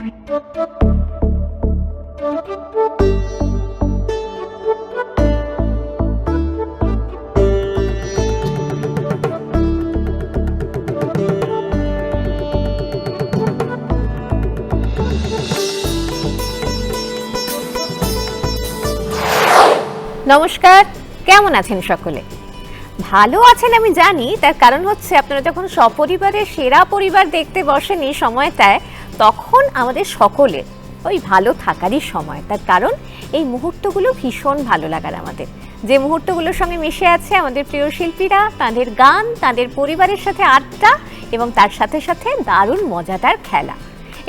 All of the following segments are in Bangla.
নমস্কার, কেমন আছেন সকলে? ভালো আছেন আমি জানি, তার কারণ হচ্ছে আপনারা যখন সপরিবারের সেরা পরিবার দেখতে বসেন এই সময়টায়, তখন আমাদের সকলের ওই ভালো থাকারই সময়। তার কারণ এই মুহূর্তগুলো ভীষণ ভালো লাগার আমাদের, যে মুহূর্তগুলোর সঙ্গে মিশে আছে আমাদের প্রিয় শিল্পীরা, তাদের গান, তাদের পরিবারের সাথে আড্ডা এবং তার সাথে সাথে দারুণ মজাদার খেলা।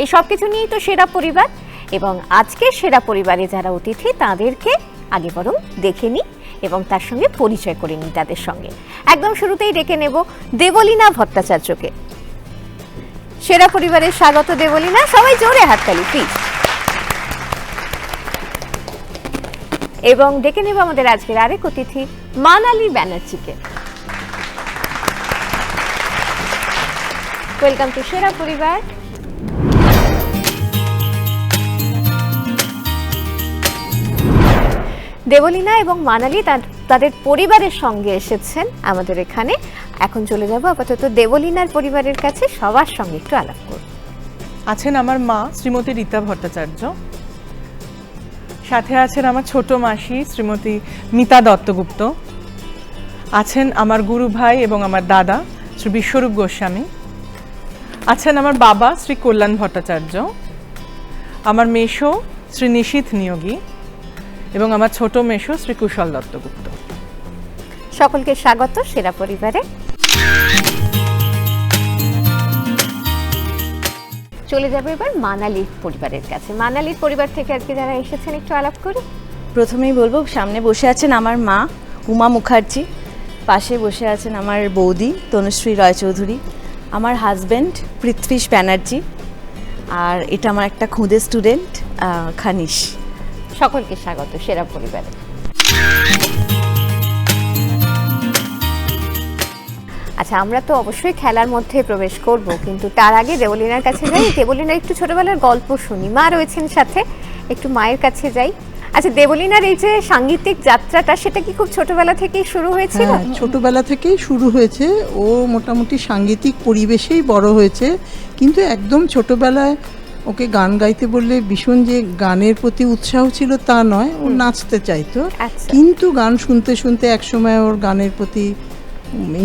এই সব কিছু নিয়েই তো সেরা পরিবার। এবং আজকে সেরা পরিবারে যারা অতিথি তাদেরকে আগে বরং দেখে নিই এবং তার সঙ্গে পরিচয় করে নিই তাদের সঙ্গে। একদম শুরুতেই ডেকে নেব দেবলীনা ভট্টাচার্যকে। সেরা পরিবারের স্বাগত দেবলীনা, সবাই জোরে হাততালি প্লিজ। এবং ডেকে নেব আমাদের আজকের আরেক অতিথি মানালি ব্যানার্জিকে। ওয়েলকাম টু সেরা পরিবার। দেবলীনা এবং মানালি তাদের পরিবারের সঙ্গে এসেছেন আমাদের এখানে। এখন চলে যাব আপাতত দেবলীনার পরিবারের কাছে, সবার সঙ্গে একটু আলাপ করব। আছেন আমার মা শ্রীমতী রীতা ভট্টাচার্য, সাথে আছেন আমার ছোট মাসি শ্রীমতী মিতা দত্তগুপ্ত, আছেন আমার গুরু ভাই এবং আমার দাদা শ্রী বিশ্বরূপ গোস্বামী, আছেন আমার বাবা শ্রী কল্যাণ ভট্টাচার্য, আমার মেশো শ্রী নিশীথ নিয়োগী এবং আমার ছোট মেশো শ্রী কুশল দত্তগুপ্ত। সকলকে স্বাগত সেরা পরিবারে। চলে যাবে এবার মানালির পরিবারের কাছে। মানালির পরিবার থেকে আর কি যারা এসেছেন একটু আলাপ করি। প্রথমেই বলবো, সামনে বসে আছেন আমার মা উমা মুখার্জি, পাশে বসে আছেন আমার বৌদি তনুশ্রী রায়চৌধুরী, আমার হাজব্যান্ড পৃথ্বীশ ব্যানার্জি, আর এটা আমার একটা খুদে স্টুডেন্ট খানিশ। সকলকে স্বাগত সেরা পরিবারে। আচ্ছা, আমরা তো অবশ্যই খেলার মধ্যে প্রবেশ করব, কিন্তু তার আগে দেবলীনার কাছে যাই। দেবলীনা একটু ছোটবেলার গল্প শুনি, মা রয়েছেন সাথে, একটু মায়ের কাছে যাই। আচ্ছা, দেবলীনার এই যে সাংগীতিক যাত্রাটা, সেটা কি খুব ছোটবেলা থেকেই শুরু হয়েছিল? হ্যাঁ, ছোটবেলা থেকেই শুরু হয়েছে। ও মোটামুটি সাংগীতিক পরিবেশেই বড় হয়েছে, কিন্তু একদম ছোটবেলায় ওকে গান গাইতে বললে ভীষণ যে গানের প্রতি উৎসাহ ছিল তা নয়, ও নাচতে চাইতো। কিন্তু গান শুনতে শুনতে একসময় ওর গানের প্রতি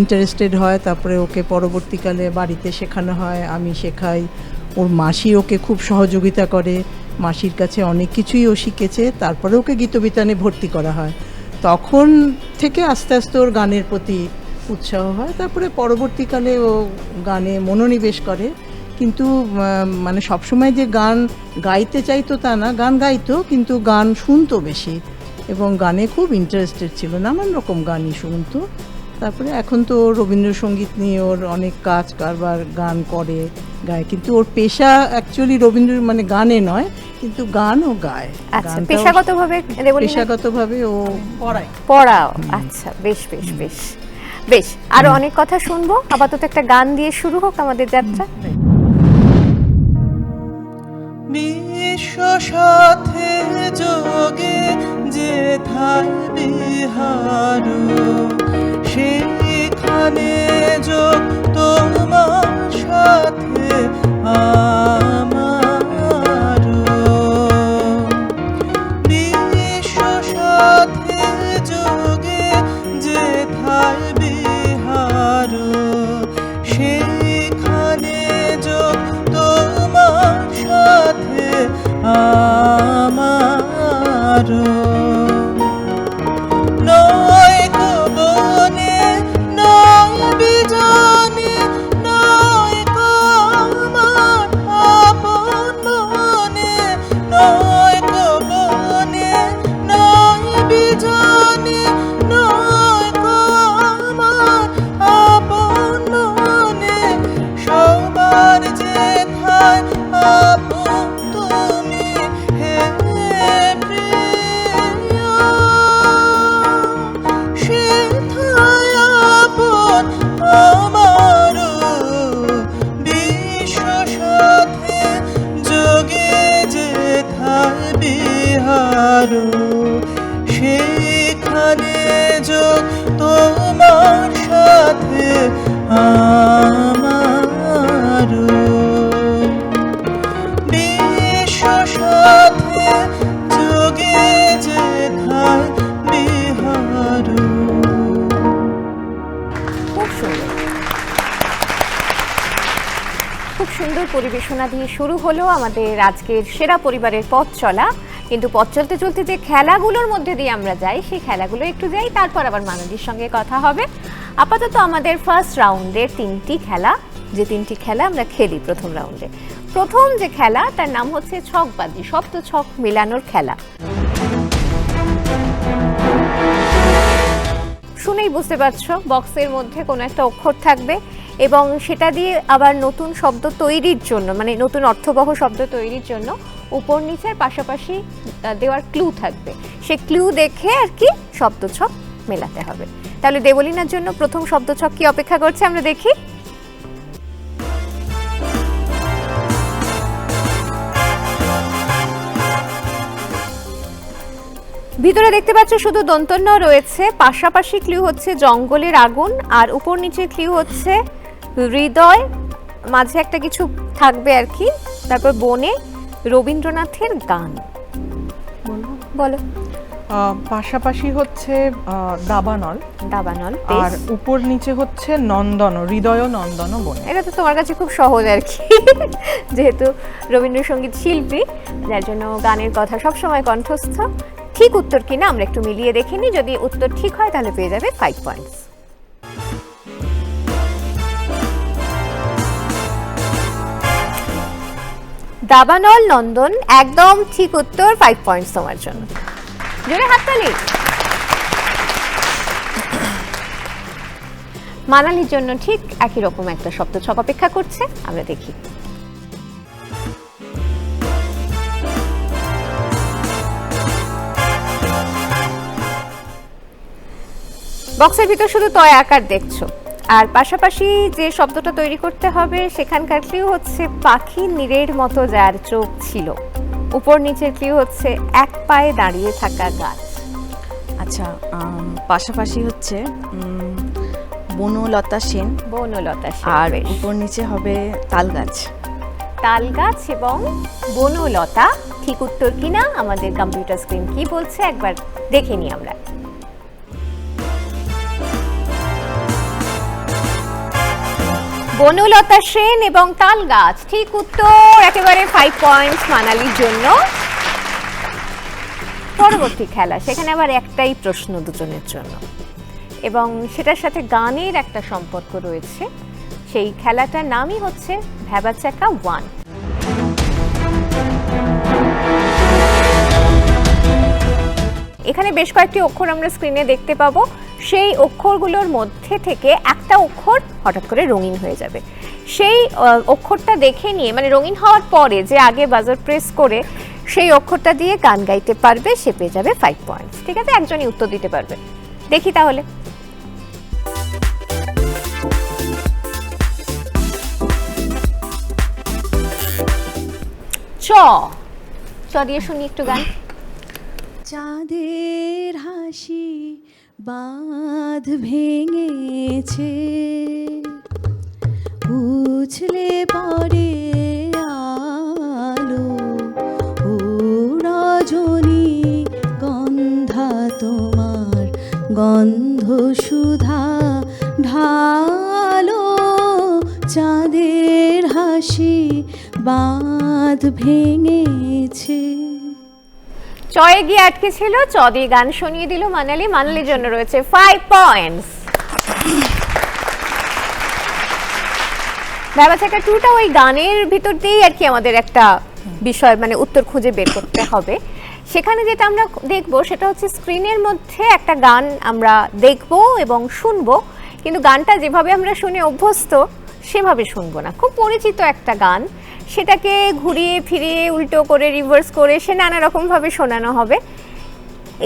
ইন্টারেস্টেড হয়। তারপরে ওকে পরবর্তীকালে বাড়িতে শেখানো হয়, আমি শেখাই, ওর মাসি ওকে খুব সহযোগিতা করে, মাসির কাছে অনেক কিছুই ও শিখেছে। তারপরে ওকে গীতবিতানে ভর্তি করা হয়, তখন থেকে আস্তে আস্তে ওর গানের প্রতি উৎসাহ হয়। তারপরে পরবর্তীকালে ও গানে মনোনিবেশ করে, কিন্তু মানে সবসময় যে গান গাইতে চাইতো তা না, গান গাইতো কিন্তু গান শুনতো বেশি এবং গানে খুব ইন্টারেস্টেড ছিল, নানান রকম গানই শুনতো। তারপরে এখন তো রবীন্দ্রসঙ্গীত নিয়ে ওর অনেক কাজ কারবার, গান করে, গায়, কিন্তু ওর পেশা অ্যাকচুয়ালি রবীন্দ্র মানে গানে নয়, কিন্তু গানও গায়। পেশাগতভাবে ও পড়াও। আচ্ছা, বেশ বেশ বেশ বেশ। আরো অনেক কথা শুনবো, আপাতত একটা গান দিয়ে শুরু হোক আমাদের যাত্রা। বিশ্ব সাথে যোগে যেথায় বিহার, সেখানে যোগ তোমার সাথে আমার। বিশ্ব সাথে যোগে যেথায় বিহার, সেখানে যোগ তোমার সাথে আমার। নয় গো বনে, নয় বিজনে, নয় গো আমার আপন মনে, নয় গো বনে, নয় বিজনে, নয় গো আমার আপন মনে, সবার যেথায় আপন তুমি হে প্রিয়, সেথায় আপন আমার। বিশ্ব সাথে যোগে যেথায় বিহার সেখানে যোগ তোমার সাথে আমারও বিশ্ব সাথে যোগে যেথায় বিহার। খুব সুন্দর, খুব সুন্দর পরিবেশনা দিয়ে শুরু হলো আমাদের আজকের সেরা পরিবারের পথ চলা। কিন্তু পথ চলতে চলতে যে খেলাগুলোর মধ্যে দিয়ে আমরা যাই, সেই খেলাগুলো একটু যাই, তারপর আবার মানবীর সঙ্গে কথা হবে। আপাতত আমাদের ফার্স্ট রাউন্ডের 3টি খেলা, যে 3টি খেলা আমরা খেলি প্রথম রাউন্ডে। প্রথম যে খেলা তার নাম হচ্ছে ছকবাজি, শব্দ ছক মেলানোর খেলা। শুনেই বুঝতে পারছো বক্সের মধ্যে কোনো একটা অক্ষর থাকবে এবং সেটা দিয়ে আবার নতুন শব্দ তৈরির জন্য, মানে নতুন অর্থবহ শব্দ তৈরির জন্য উপর নিচের পাশাপাশি দেওয়ার ক্লু থাকবে। সে ক্লু দেখে আর কি শব্দছক মেলাতে হবে। তাহলে দেবলীনার জন্য প্রথম শব্দছক কি অপেক্ষা করছে আমরা দেখি। ভিতরে দেখতে পাচ্ছ শুধু দন্তন্য রয়েছে, পাশাপাশি ক্লু হচ্ছে জঙ্গলের আগুন, আর উপর নিচে ক্লু হচ্ছে হৃদয়, মাঝে একটা কিছু থাকবে আর কি, তারপর বনে রবীন্দ্রনাথের গান। বলো। পাশাপাশি হচ্ছে দাবানল, দাবানল, আর উপর নিচে হচ্ছে নন্দন, হৃদয় নন্দন বনে। এটা তো তোমার কাছে খুব সহজ আর কি, যেহেতু রবীন্দ্রসঙ্গীত শিল্পী, যার জন্য গানের কথা সবসময় কণ্ঠস্থ। ঠিক উত্তর কিনা আমরা একটু মিলিয়ে দেখে নিই, যদি উত্তর ঠিক হয় তাহলে পেয়ে যাবে 5 পয়েন্টস। দাবানল নন্দন একদম ঠিক উত্তর, 5 পয়েন্টস তোমার জন্য। জোরে হাততালি। মানালির জন্য ঠিক একই রকম একটা শব্দছক অপেক্ষা করছে, আমরা দেখি। বক্সের ভিতর শুধু তয় আকার দেখছো, আর পাশাপাশি যে শব্দটা তৈরি করতে হবে সেখানকার ক্লিউ হচ্ছে পাখি নীরের মতো যার চোখ ছিল। উপর নিচের ক্লিউ হচ্ছে এক পায়ে দাঁড়িয়ে থাকা গাছ। আচ্ছা, পাশাপাশি হচ্ছে বনলতা সেন, বনলতা সেন, আর বেশ। উপর নিচে হবে তাল গাছ। তাল গাছ এবং বনলতা ঠিক উত্তর কিনা আমাদের কম্পিউটার স্ক্রিন কি বলছে একবার দেখে নিই আমরা। বনলতা সেন এবং তাল গাছ ঠিক উত্তর, একেবারে 5 পয়েন্টস মানালির জন্য। পরবর্তী খেলা, সেখানে আবার একটাই প্রশ্ন দুজনের জন্য এবং সেটার সাথে গানের একটা সম্পর্ক রয়েছে। সেই খেলাটার নামই হচ্ছে ভ্যাবাচাকা 1। এখানে বেশ কয়েকটি অক্ষর আমরা স্ক্রিনে দেখতে পাবো। সেই অক্ষরগুলোর মধ্যে থেকে একটা অক্ষর হঠাৎ করে রঙিন হয়ে যাবে। সেই অক্ষরটা দেখে নিয়ে, মানে রঙিন হওয়ার পরে যে আগে বাজার প্রেস করে সেই অক্ষরটা দিয়ে গান গাইতে পারবে, সে পেয়ে যাবে 5 পয়েন্টস। ঠিক আছে, একজনই উত্তর দিতে পারবে। দেখি তাহলে। চ দিয়ে শুনি একটু গান। চাঁদের হাসি বাঁধ ভেঙেছে, উছলে পড়ে আলো, ও রজনী গন্ধা তোমার গন্ধ সুধা ঢালো, চাঁদের হাসি বাঁধ ভেঙেছে। চয়ে গিয়ে আটকে ছিল, চ দিয়ে গান শুনিয়ে দিল মানালি। মানালির জন্য রয়েছে 5 পয়েন্টস। ভ্যাবাচাকা 2টা ওই গানের ভিতর দিয়েই আর কি আমাদের একটা বিষয়, মানে উত্তর খুঁজে বের করতে হবে। সেখানে যেটা আমরা দেখব সেটা হচ্ছে স্ক্রিনের মধ্যে একটা গান আমরা দেখব এবং শুনবো, কিন্তু গানটা যেভাবে আমরা শুনে অভ্যস্ত সেভাবে শুনবো না। খুব পরিচিত একটা গান, সেটাকে ঘুরিয়ে ফিরিয়ে উল্টো করে রিভার্স করে সে নানা রকমভাবে শোনানো হবে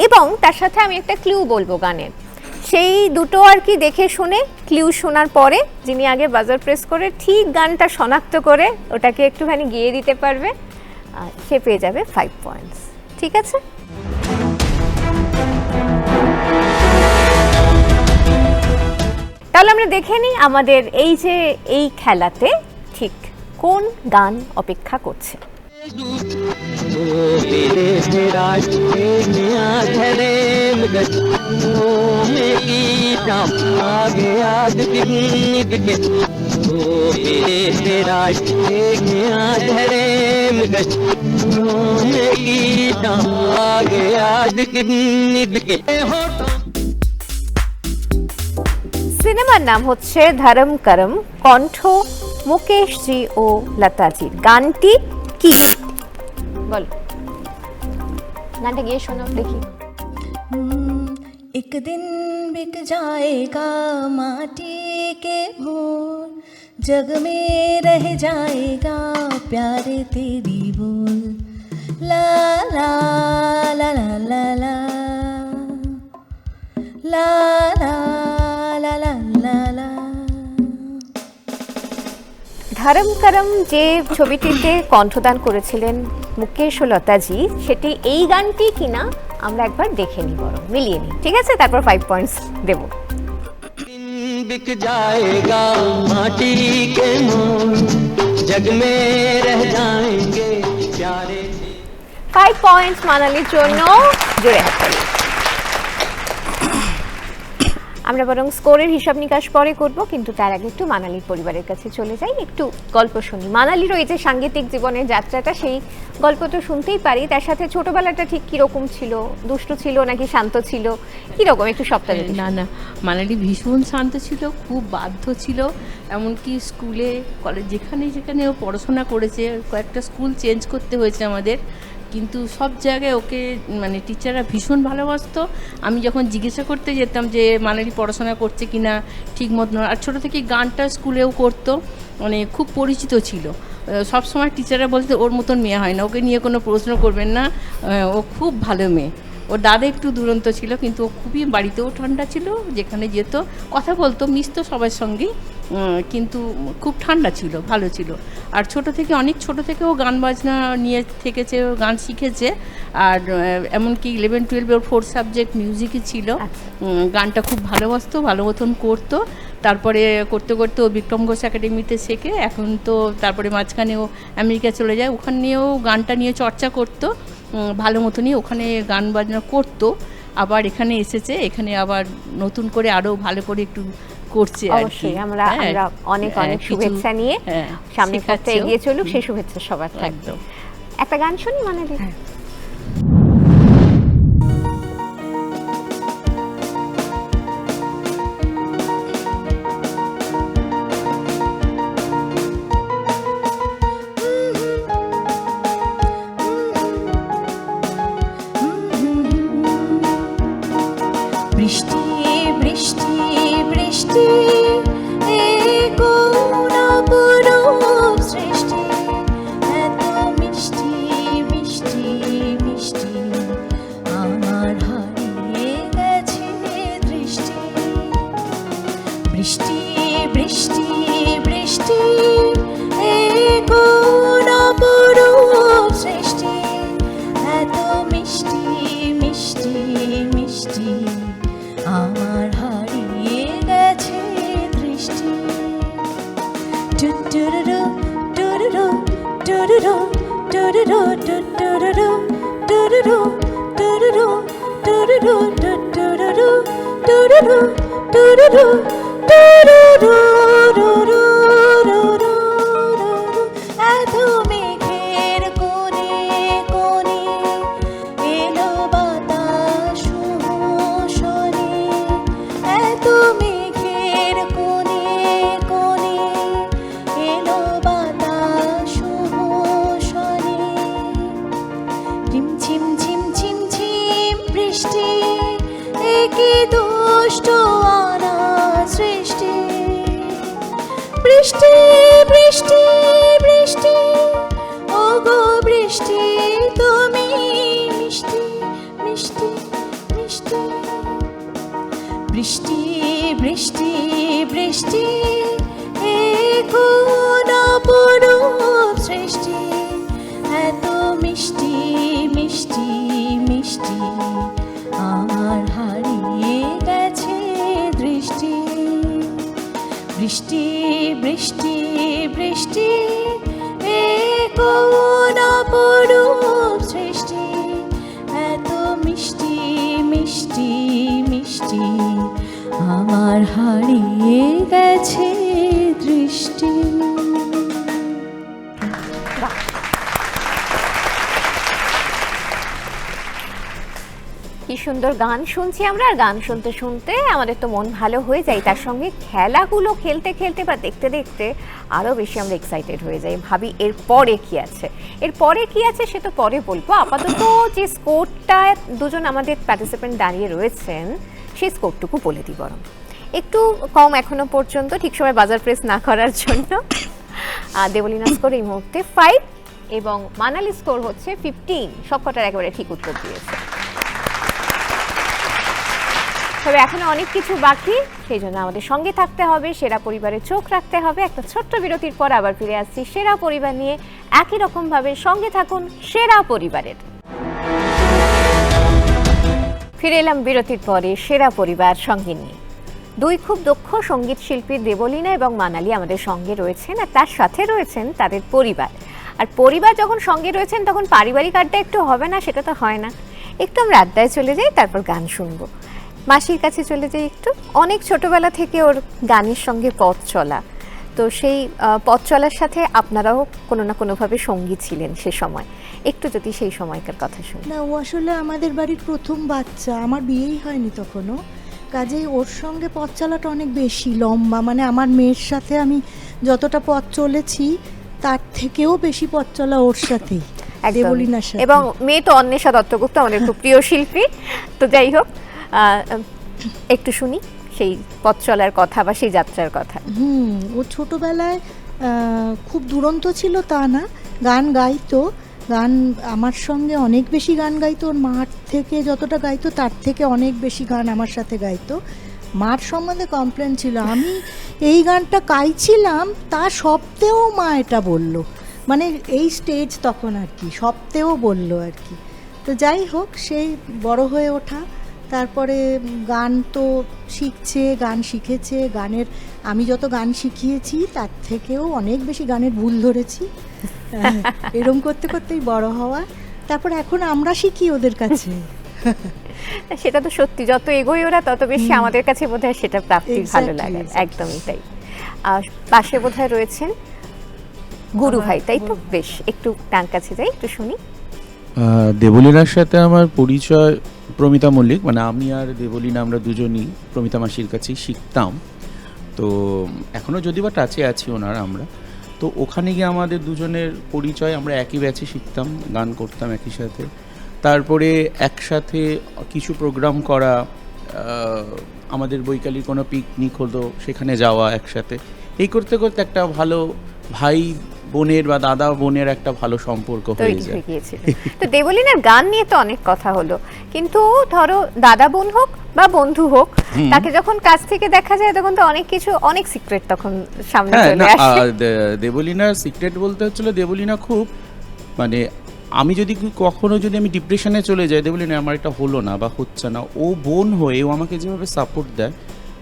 এবং তার সাথে আমি একটা ক্লু বলবো গানের। সেই দুটো আর কি দেখে শুনে ক্লু শোনার পরে যিনি আগে বাজার প্রেস করে ঠিক গানটা শনাক্ত করে ওটাকে একটুখানি গিয়ে দিতে পারবে, সে পেয়ে যাবে 5 পয়েন্টস। ঠিক আছে, তাহলে আমরা দেখে নিই আমাদের এই খেলাতে ঠিক কোন গান অপেক্ষা করছে। সিনেমার নাম হচ্ছে ধরম করম, কণ্ঠ মুকেশ জি ও লতাজি। গানটি কি? বলো, গানটা গিয়ে শোনাও দেখি। एक दिन बिक जाएगा माटी के मोल, जग में रह जाएगा प्यारे तेरी बोल, ला ला ला ला ला ला ला ला ला ला ला ला। ধরম করম যে ছবিটিতে কণ্ঠদান করেছিলেন মুকেশ ও লতাজি, সেটি এই গানটি কিনা আমরা একবার দেখে নিই, বরং মিলিয়ে নিই। ঠিক আছে, তারপর 5 পয়েন্টস দেব। बिक जाएगा माटी के मोल, जग में रह जाएंगे प्यारे। 5 পয়েন্টস মানালির জন্য, জোরে হাততালি। আমরা বরং স্কোরের হিসাব নিকাশ পরে করব, কিন্তু তার আগে একটু মানালির পরিবারের কাছে চলে যাই, একটু গল্প শুনি। মানালিরও এই যে সাংগীতিক জীবনের যাত্রাটা, সেই গল্প তো শুনতেই পারি। তার সাথে ছোটবেলাটা ঠিক কিরকম ছিল? দুষ্টু ছিল নাকি শান্ত ছিল? কিরকম একটু সবটা যদি। না না, মানালি ভীষণ শান্ত ছিল, খুব বাধ্য ছিল। এমনকি স্কুলে কলেজ যেখানে যেখানে ও পড়াশোনা করেছে, কয়েকটা স্কুল চেঞ্জ করতে হয়েছে আমাদের, কিন্তু সব জায়গায় ওকে মানে টিচাররা ভীষণ ভালোবাসতো। আমি যখন জিজ্ঞাসা করতে যেতাম যে মানালি পড়াশোনা করছে কি না ঠিক মতন, আর ছোটো থেকে গানটা স্কুলেও করতো, মানে খুব পরিচিত ছিল। সব সময় টিচাররা বলতে ওর মতন মেয়ে হয় না, ওকে নিয়ে কোনো প্রশ্ন করবেন না, ও খুব ভালো মেয়ে। ওর দাদা একটু দুরন্ত ছিল, কিন্তু ও খুবই বাড়িতেও ঠান্ডা ছিল, যেখানে যেত কথা বলতো, মিশতো সবার সঙ্গেই, কিন্তু খুব ঠান্ডা ছিল, ভালো ছিল। আর অনেক ছোট থেকে ও গান বাজনা নিয়ে থেকেছে, ও গান শিখেছে। আর এমনকি 11-12 ওর 4 সাবজেক্ট মিউজিকই ছিল। গানটা খুব ভালোবাসতো, ভালো মতন করতো। তারপরে করতে করতে ও বিক্রম ঘোষ একাডেমিতে শেখে। এখন তো তারপরে মাঝখানে ও আমেরিকা চলে যায়, ওখানেও গানটা নিয়ে চর্চা করতো ভালো মতনই, ওখানে গান বাজনা করতো। আবার এখানে এসেছে, এখানে আবার নতুন করে আরও ভালো করে একটু করছে। অবশ্যই আমরা অনেক অনেক শুভেচ্ছা নিয়ে সামনে পথে এগিয়ে চলুক, সেই শুভেচ্ছা সবার থাকবে। একটা গান শুনি মানালি। বৃষ্টি বৃষ্টি বৃষ্টি এ কোন অপরূপ সৃষ্টি, এত মিষ্টি মিষ্টি মিষ্টি আমার হারিয়ে গেছে দৃষ্টি। বৃষ্টি বৃষ্টি বৃষ্টি এ কোন অপরূপ সৃষ্টি, এত মিষ্টি মিষ্টি মিষ্টি আমার হারিয়ে গেছে দৃষ্টি। টুটুরু টুরুরু টুরুরু টুরুরু টুটুরু টুরুরু টুরুরু টুরুরু টুটুরু টুরুরু টুরুরু টুরুরু। এত মেঘের কোণে কোণে এলো বাতাস শোনে, এত মেঘের কোণে কোণে এলো বাতাস শোনে। ঝিম ঝিম ঝিম ঝিম বৃষ্টি, একে দুষ্ট আনা সৃষ্টি। বৃষ্টি বৃষ্টি বৃষ্টি এ কোন অপরূপ সৃষ্টি, এত মিষ্টি মিষ্টি মিষ্টি, আমার হারিয়ে গেছে দৃষ্টি। কি সুন্দর গান শুনছি আমরা, আর গান শুনতে শুনতে আমাদের তো মন ভালো হয়ে যায়, তার সঙ্গে খেলাগুলো খেলতে খেলতে বা দেখতে দেখতে আরও বেশি আমরা এক্সাইটেড হয়ে যাই, ভাবি এরপরে কি আছে, এরপরে কি আছে সে তো পরে বলবো। আপাতত যে স্কোরটা দুজন আমাদের পার্টিসিপেন্ট দাঁড়িয়ে রয়েছেন সেই স্কোরটুকু বলে দিই বরং, একটু কম এখনো পর্যন্ত, ঠিক সময় বাজার প্রেস না করার জন্য। দেবলীনা স্কোর এই মুহূর্তে 5 এবং মানালি স্কোর হচ্ছে 15, সবকটার একেবারে ঠিক উত্তর দিয়েছে। তবে এখনো অনেক কিছু বাকি, সেই জন্য আমাদের সঙ্গে থাকতে হবে, সেরা পরিবারে চোখ রাখতে হবে। একটা ছোট্ট বিরতির পর আবার ফিরে আসছি সেরা পরিবার নিয়ে, একই রকম ভাবে সঙ্গে থাকুন সেরা পরিবারের। ফিরে এলাম বিরতির পরে সেরা পরিবার সঙ্গে নিয়ে। দুই খুব দক্ষ সঙ্গীত শিল্পী দেবলীনা এবং মানালি আমাদের সঙ্গে রয়েছেন, আর তার সাথে রয়েছেন তাদের পরিবার। আর পরিবার যখন সঙ্গে রয়েছেন তখন পারিবারিক আড্ডা একটু হবে না, সেটা তো হয় না। একটু আমরা আড্ডায় চলে যাই, তারপর গান শুনবো। মাসির কাছে চলে যাই একটু। অনেক ছোটবেলা থেকে ওর গানের সঙ্গে পথ চলা, তো সেই পথ চলার সাথে আপনারাও কোনো না কোনোভাবে সঙ্গী ছিলেন সে সময়, একটু যদি সেই সময়কার কথা শুনি। না, ও আসলে আমাদের বাড়ির প্রথম বাচ্চা, আমার বিয়েই হয়নি তখনও, কাজেই ওর সঙ্গে পথ চলাটা অনেক বেশি লম্বা, মানে আমার মেয়ের সাথে আমি যতটা পথ চলেছি তার থেকেও বেশি পথ চলা ওর সাথেই, দেবলীনার সাথে। এবং মেয়ে তো অন্বেষা দত্তগুপ্ত, আমাদের খুব প্রিয় শিল্পী। তো যাই হোক, একটু শুনি সেই পথ চলার কথা বা সেই যাত্রার কথা। ও ছোটবেলায় খুব দুরন্ত ছিল তা না, গান গাইতো, গান আমার সঙ্গে অনেক বেশি গান গাইতো, ওর মার থেকে যতটা গাইতো তার থেকে অনেক বেশি গান আমার সাথে গাইতো। মার সম্বন্ধে কমপ্লেন ছিল, আমি এই গানটা গাইছিলাম তা সত্ত্বেও মা এটা বলল, মানে এই স্টেজ তখন আর কি, সত্ত্বেও বলল আর কি। তো যাই হোক, সেই বড় হয়ে ওঠা, তারপরে গান তো শিখছে, গান শিখেছে, গানের আমি যত গান শিখিয়েছি তার থেকেও অনেক বেশি গানের ভুল ধরেছি, এরম করতে করতেই বড় হওয়া। তারপর এখন আমরা শিখি ওদের কাছে। সেটা তো সত্যি, যত এগোই ওরা তত বেশি আমাদের কাছে বোধহয় সেটা প্রাপ্তি ভালো লাগে। একদমই তাই। পাশে বোধহয় রয়েছেন গুরু ভাই, তাই তো? বেশ, একটু তার কাছে যাই, একটু শুনি। দেবলীনার সাথে আমার পরিচয় প্রমিতা মল্লিক, মানে আমি আর দেবলীনা আমরা দুজনই প্রমিতা মাসির কাছেই শিখতাম। তো এখনও যদি বা টাচে আছি ওনার আমরা, তো ওখানে গিয়ে আমাদের দুজনের পরিচয়, আমরা একই ব্যাচে শিখতাম, গান করতাম একই সাথে। তারপরে একসাথে কিছু প্রোগ্রাম করা, আমাদের বৈকালিক কোনো পিকনিক হলো সেখানে যাওয়া একসাথে, এই করতে করতে একটা ভালো ভাই বোনের বা দাদা বোনের একটা ভালো সম্পর্ক হয়ে যায়। তো দেবলীনার গান নিয়ে তো অনেক কথা হলো, কিন্তু ধরো দাদা বোন হোক বা বন্ধু হোক, তাকে যখন কাছ থেকে দেখা যায় তখন তো অনেক কিছু, অনেক সিক্রেট তখন সামনে চলে আসে। দেবলীনার সিক্রেট বলতে হচ্ছিল, দেবলীনা খুব, মানে আমি যদি কখনো যদি আমি ডিপ্রেশনে চলে যাই, দেবলীনা আমার এটা হলো না বা হচ্ছে না, ও বোন হয়ে ও আমাকে যেভাবে সাপোর্ট দেয়,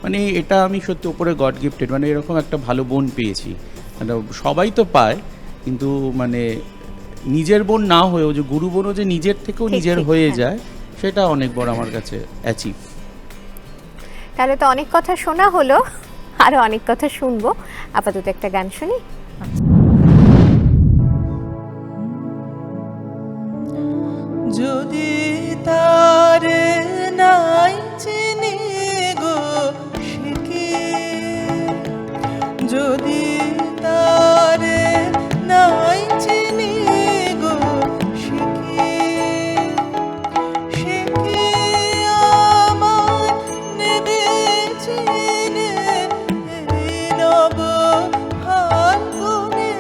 মানে এটা আমি সত্যি ওপরে গড গিফটেড, মানে এরকম একটা ভালো বোন পেয়েছি। মানে সবাই তো পায়, কিন্তু মানে নিজের বোন না হয়েও যে গুরু বোনও যে নিজের থেকেও নিজের হয়ে যায়, সেটা অনেক বড় আমার কাছে অ্যাচিভ। তাহলে তো অনেক কথা শোনা হলো, আরো অনেক কথা শুনবো। আপাতত একটা গান শুনি। যদি তারে নাই চিনি গো শিখি, যদি তারে নাই চিনি গো শিখি, শিখি আমার নেবে চিনে এই নব ফাল্গুনে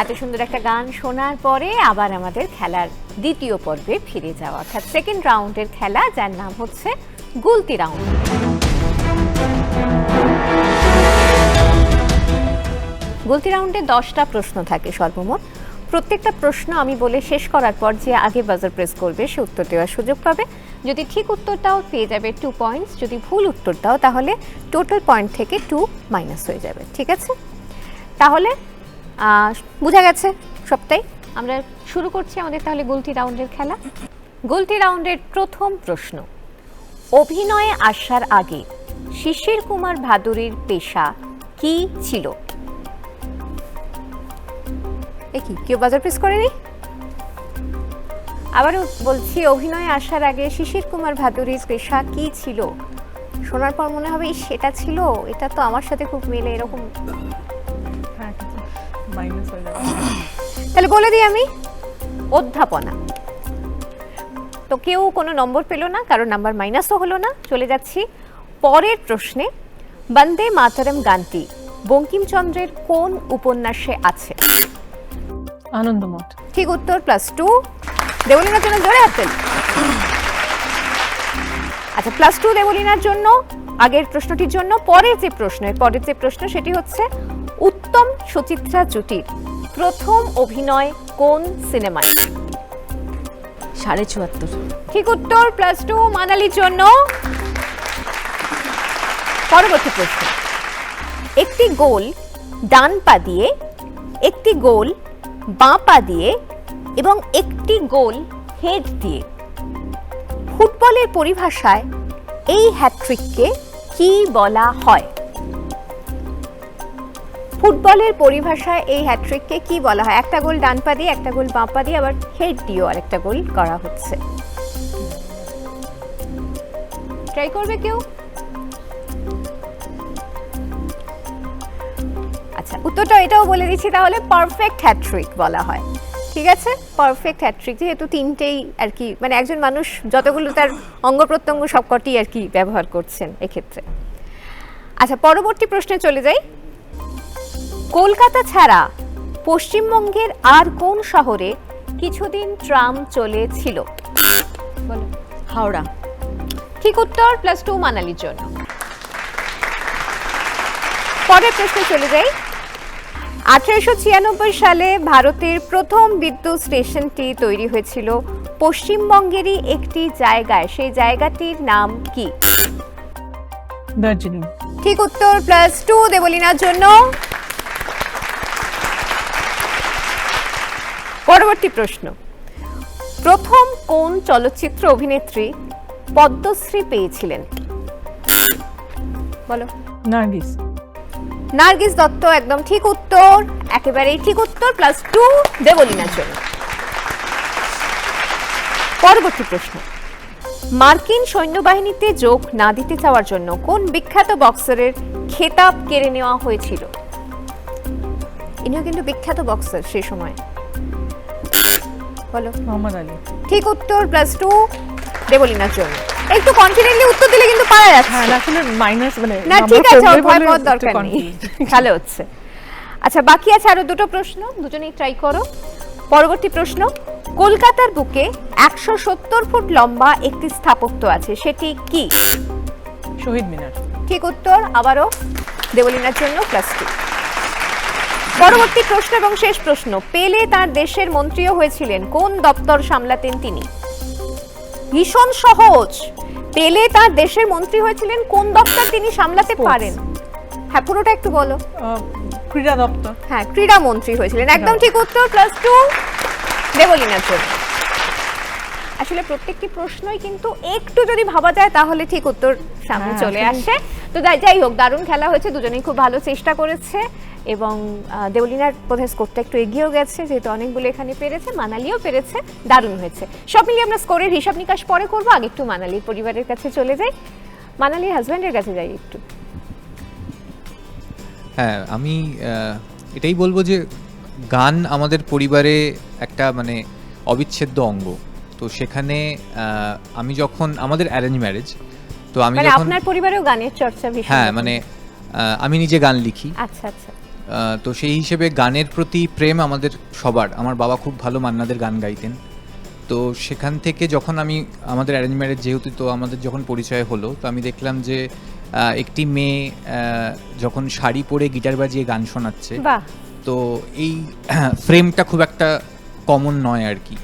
এত সুন্দর একটা গান শোনার পরে আবার আমাদের খেলার দ্বিতীয় পর্বে ফিরে যাওয়া, অর্থাৎ সেকেন্ড রাউন্ডের খেলা, যার নাম হচ্ছে গুলতি রাউন্ড। গুলতি রাউন্ডে 10টা প্রশ্ন থাকে সর্বমোট। প্রত্যেকটা প্রশ্ন আমি বলে শেষ করার পর যে আগে বাজার প্রেস করবে সে উত্তর দেওয়ার সুযোগ পাবে। যদি ঠিক উত্তরটাও পেয়ে যাবে 2 পয়েন্টস, যদি ভুল উত্তর দাও তাহলে টোটাল পয়েন্ট থেকে 2 মাইনাস হয়ে যাবে। ঠিক আছে, তাহলে বোঝা গেছে সবটাই। আমরা শুরু করছি আমাদের তাহলে গুলতি রাউন্ডের খেলা। গুলতি রাউন্ডের প্রথম প্রশ্ন, অভিনয়ে আসার আগে শিশির কুমার ভাদুরীর পেশা কি ছিল? কি কেউ বাজার প্রেস করেনি? আবারও বলছি, অভিনয়ে আসার আগে শিশির কুমার ভাদুরীর পেশা কি ছিল? শোনার পর মনে হবে সেটা ছিল, এটা তো আমার সাথে খুব মেলে, এরকম। মাইনাস হয়ে যাবে। তাহলে বলে দিই আমি, অধ্যাপনা। তো কেউ কোনো নম্বর পেল না, কারণ নাম্বার মাইনাসও হলো না। চলে যাচ্ছি পরের প্রশ্নে। বন্দে মাতরম গানটি বঙ্কিমচন্দ্রের কোন উপন্যাসে আছে? আনন্দমঠ। ঠিক উত্তর, +2। দেবলীনার জন্য জোরে হাততালি। আচ্ছা, +2 দেবলীনার জন্য আগের প্রশ্নটির জন্য। পরের যে প্রশ্ন সেটি হচ্ছে, উত্তম সুচিত্রা জুটির প্রথম অভিনয় কোন সিনেমায়? 74.5। ঠিক উত্তর, +2 মানালির জন্য। পরবর্তী প্রশ্ন, একটি গোল ডান পা দিয়ে, একটি গোল বাঁ পা দিয়ে এবং একটি গোল হেড দিয়ে, ফুটবলের পরিভাষায় এই হ্যাট্রিককে কি বলা হয়? ফুটবলের পরিভাষায় এই হ্যাট্রিককে কি বলা হয়? একটা গোল ডান পা দিয়ে, একটা গোল বাঁ পা দিয়ে, আবার হেড দিয়েও আরেকটা গোল করা হচ্ছে। ট্রাই করবে কেউ? আচ্ছা, উত্তরটা এটাও বলে দিচ্ছি তাহলে, পারফেক্ট হ্যাট্রিক বলা হয়। ঠিক আছে, পারফেক্ট হ্যাট্রিক, যেহেতু তিনটেই আর কি, মানে একজন মানুষ যতগুলো তার অঙ্গ প্রত্যঙ্গ সবকটি আর কি ব্যবহার করছেন এক্ষেত্রে। আচ্ছা, পরবর্তী প্রশ্নে চলে যাই। কলকাতা ছাড়া পশ্চিমবঙ্গের আর কোন শহরে কিছুদিন ট্রাম চলেছিল? বলো। হাওড়া। ঠিক উত্তর, +2 মানালির জন্য। পরের প্রশ্নে চলে যাই। 1896 সালে ভারতের প্রথম বিদ্যুৎ স্টেশনটি তৈরি হয়েছিল পশ্চিমবঙ্গেরই একটি জায়গায়। সেই জায়গাটির নাম কি? দার্জিলিং। ঠিক উত্তর, +2 দেবলীনার জন্য। পরবর্তী প্রশ্ন, প্রথম কোন চলচ্চিত্র অভিনেত্রী পদ্মশ্রী পেয়েছিলেন? বলো। নার্গিস। নার্গিস দত্ত, একদম ঠিক উত্তর, একেবারেই ঠিক উত্তর, +2 দেবলীনার জন্য। পরবর্তী প্রশ্ন, মার্কিন সৈন্যবাহিনীতে যোগ না দিতে চাওয়ার জন্য কোন বিখ্যাত বক্সারের খেতাব কেড়ে নেওয়া হয়েছিল? ইনিও কিন্তু বিখ্যাত বক্সার সেই সময়। বলো। মোহাম্মদ আলী। ঠিক উত্তর, +2 দেবলীনার জন্য। একটু কনফিডেন্টলি উত্তর দিলে কিন্তু পারা যাচ্ছে। হ্যাঁ, আসলে মাইনাস মানে না, ঠিক আছে, ভয় পাওয়ার দরকার নেই, ভালো হচ্ছে। আচ্ছা, বাকি আছে আরো দুটো প্রশ্ন, দুজনেই ট্রাই করো। পরবর্তী প্রশ্ন, কলকাতার বুকে 170 ফুট লম্বা একটি স্থাপত্য আছে, সেটি কি? শহীদ মিনার। ঠিক উত্তর, আবারও দেবলীনার জন্য +2। পরবর্তী প্রশ্ন এবং শেষ প্রশ্ন, পেলে তার দেশের মন্ত্রীও হয়েছিলেন, কোন দপ্তর সামলাতেন তিনি? ভীষণ সহজ। পেলে তার দেশের মন্ত্রী হয়েছিলেন, কোন দপ্তর তিনি সামলাতে পারেন? হ্যাঁ, পুরোটা একটু বলো। ক্রীড়া দপ্তর। হ্যাঁ, ক্রীড়া মন্ত্রী হয়েছিলেন, একদম ঠিক উত্তর, +2 দেবলীনার জন্য। আসলে প্রত্যেকটি প্রশ্নই কিন্তু একটু যদি ভাবা যায় তাহলে ঠিক উত্তর সামনে চলে আসে। তো যাই হোক, দারুণ খেলা হয়েছে, দুজনেই খুব ভালো চেষ্টা করেছে এবং দেবলীনার বোধহয় স্কোরটা একটু এগিয়েও গেছে, যেহেতু অনেকগুলো এখানে পেরেছে, মানালিও পেরেছে, দারুণ হয়েছে। সব মিলিয়ে আমরা স্কোরের হিসাব নিকাশ পরে করবো, আগে একটু মানালির পরিবারের কাছে চলে যাই, মানালির হাজব্যান্ডের কাছে যাই একটু। হ্যাঁ, আমি এটাই বলবো যে গান আমাদের পরিবারে একটা মানে অবিচ্ছেদ্য অঙ্গ। তো সেখানে আমি যখন, আমাদের অ্যারেঞ্জ ম্যারেজ, তো আমি মানে যখন, আপনার পরিবারেও গানের চর্চা ভীষণ। হ্যাঁ, মানে আমি নিজে গান লিখি। আচ্ছা আচ্ছা। তো সেই হিসেবে গানের প্রতি প্রেম আমাদের সবার। আমার বাবা খুব ভালো মান্নাদের গান গাইতেন, তো সেখান থেকে যখন আমি আমাদের অ্যারেঞ্জ ম্যারেজ যেহেতু, তো আমাদের যখন পরিচয় হলো, তো আমি দেখলাম যে একটি মেয়ে যখন শাড়ি পরে গিটার বাজিয়ে গান শোনাচ্ছে, বাহ, তো এই ফ্রেমটা খুব একটা কমন নয় আর কি।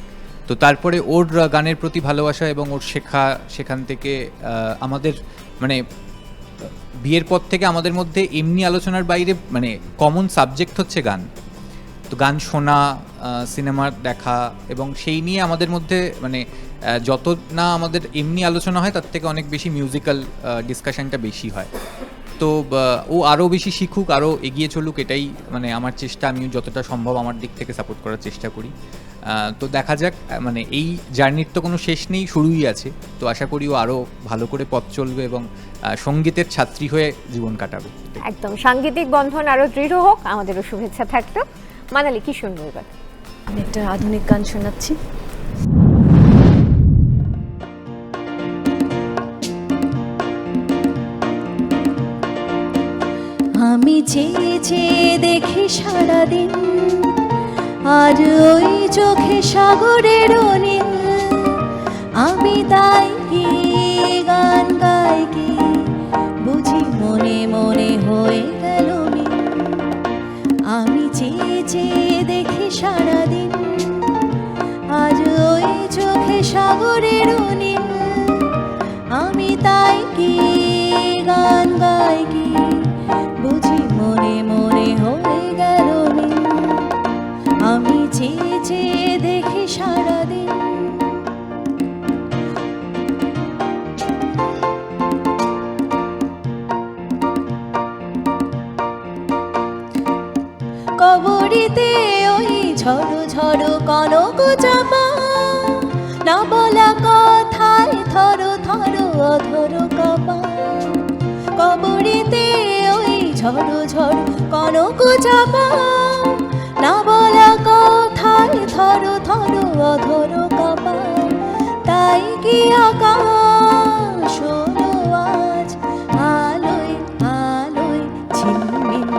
তো তারপরে ওর গানের প্রতি ভালোবাসা এবং ওর শেখা, সেখান থেকে আমাদের মানে বিয়ের পর থেকে আমাদের মধ্যে এমনি আলোচনার বাইরে মানে কমন সাবজেক্ট হচ্ছে গান। তো গান শোনা, সিনেমা দেখা, এবং সেই নিয়ে আমাদের মধ্যে মানে যত না আমাদের এমনি আলোচনা হয় তার থেকে অনেক বেশি মিউজিক্যাল ডিসকাশনটা বেশি হয়। তো ও আরও বেশি শিখুক, আরও এগিয়ে চলুক, এটাই মানে আমার চেষ্টা। আমি যতটা সম্ভব আমার দিক থেকে সাপোর্ট করার চেষ্টা করি। তো দেখা যাক, মানে এই জার্নির তো কোনো শেষ নেই, শুরুই আছে। তো আশা করি ও আরও ভালো করে পথ চলবে এবং সঙ্গীতের ছাত্রী হয়ে জীবন কাটাবে। একদম সাংগীতিক বন্ধন আরো দৃঢ় হোক, আমাদেরও শুভেচ্ছা থাকলো। মানালি, কি শুনবো এবার? আমি একটা আধুনিক গান শোনাচ্ছি। আমি চেয়ে চেয়ে দেখি সারাদিন, আর ওই চোখে সাগরের নীল। আমি তাই কি গান গাই কি, বুঝি মনে মনে হয়ে গেল মিল। আমি চেয়ে চেয়ে দেখি সারাদিন, আর ওই চোখে সাগরের নীল। আমি তাই কি গান গাই কি, বুঝি মনে মনে হয়ে গেল মিল। আমি চেয়ে চেয়ে দেখি সারাদিন। কবরীতে ওই ঝড়ো ঝড়ো কনক চাপা, না বলা কথায় থরো থরো অধর কাপা। কবরীতে ওই ঝড়ো ঝড়ো কনক চাপা, না বলা কথায় থরো থরো অধর কাপা। তাই কি আকাশ হলো আজ আলোয় আলোয় ঝিলমিল।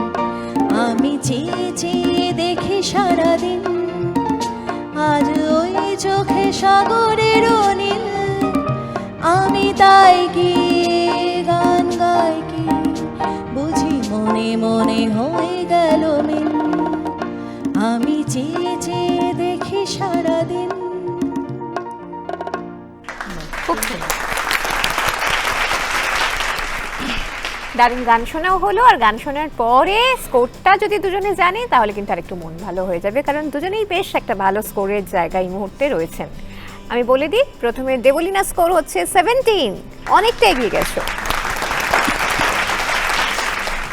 আমি চেয়ে চেয়ে দেখি সারাদিন, আজ ওই চোখে সাগরের নীল। আমি তাই কি গান গাই কি, বুঝি মনে মনে হয়ে গেল মিল। আমি চেয়ে চেয়ে দেখি সারাদিন। খুব সুন্দর। দারুণ গান শোনাও হলো, আর গান শোনার পরে স্কোরটা যদি দুজনে জানে তাহলে কিন্তু আরেকটু মন ভালো হয়ে যাবে, কারণ দুজনেই বেশ একটা ভালো স্কোরের জায়গায় এই মুহূর্তে রয়েছেন। আমি বলে দিই, প্রথমে দেবলীনা স্কোর হচ্ছে 17, অনেকটা এগিয়ে গেছো।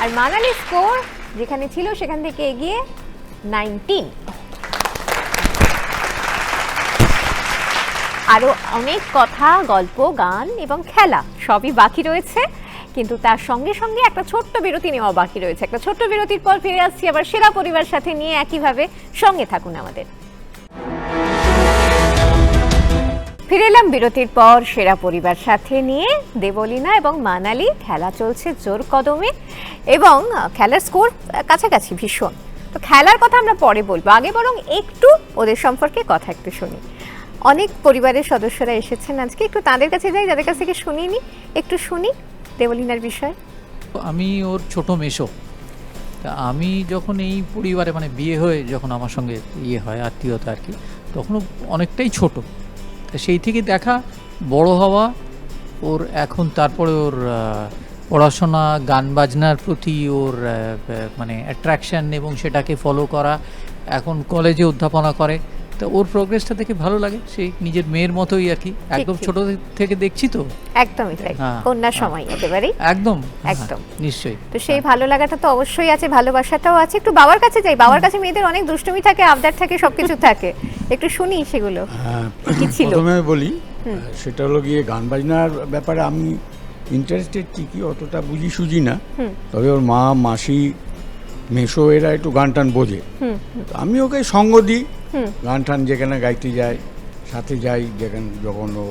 আর মানালি স্কোর যেখানে ছিল সেখান থেকে এগিয়ে 19। আরও অনেক কথা, গল্প, গান এবং খেলা সবই বাকি রয়েছে, কিন্তু তার সঙ্গে সঙ্গে একটা ছোট্ট বিরতি নেওয়া বাকি রয়েছে। একটা ছোট্ট বিরতির পর ফিরে আসছি আবার সেরা পরিবার সাথে নিয়ে, একইভাবে সঙ্গে থাকুন আমাদের। ফিরে এলাম বিরতির পর সেরা পরিবার সাথে নিয়ে। দেবলীনা এবং মানালি, খেলা চলছে জোর কদমে এবং খেলার স্কোর কাছাকাছি ভীষণ। তো খেলার কথা আমরা পরে বলবো, আগে বরং একটু ওদের সম্পর্কে কথা একটু শুনি। অনেক পরিবারের সদস্যরা এসেছেন আজকে, একটু তাদের কাছে যাই, যাদের কাছ থেকে শুনিয়ে নিই, একটু শুনি দেবলীনার বিষয়। আমি ওর ছোট মেসো। তা আমি যখন এই পরিবারে মানে বিয়ে হয়ে যখন আমার সঙ্গে ইয়ে হয় আত্মীয়তা আর কি, তখনও অনেকটাই ছোট। তা সেই থেকে দেখা, বড় হওয়া, ওর এখন তারপরে ওর পড়াশোনা, গান বাজনার প্রতি ওর মানে অ্যাট্রাকশান এবং সেটাকে ফলো করা, এখন কলেজে অধ্যাপনা করে। তো ওর প্রোগ্রেসটা দেখে ভালো লাগে, সেই নিজের মেয়ের মতোই আর কি, একদম ছোট থেকে দেখছি তো। একদমই তাই, কন্যার সময় একেবারেই একদম একদম নিশ্চয়ই। তো সেই ভালো লাগাটা তো অবশ্যই আছে, ভালোবাসাটাও আছে। একটু বাবার কাছে যাই, বাবার কাছে মেয়েদের অনেক দুষ্টুমি থাকে, আবদার থাকে, সবকিছু থাকে, একটু শুনি সেগুলো কি ছিল। প্রথমে বলি, সেটা হলো গিয়ে গান বাজনার ব্যাপারে আমি ইন্টারেস্টেড ঠিকই, অতটা বুঝি সুঝি না, তবে ওর মা, মাসি, মেসো এরা একটু গান টান বোঝে। আমি ওকে সঙ্গ দিই, গান টান যেখানে গাইতে যায় সাথে যাই, যেখানে যখন ও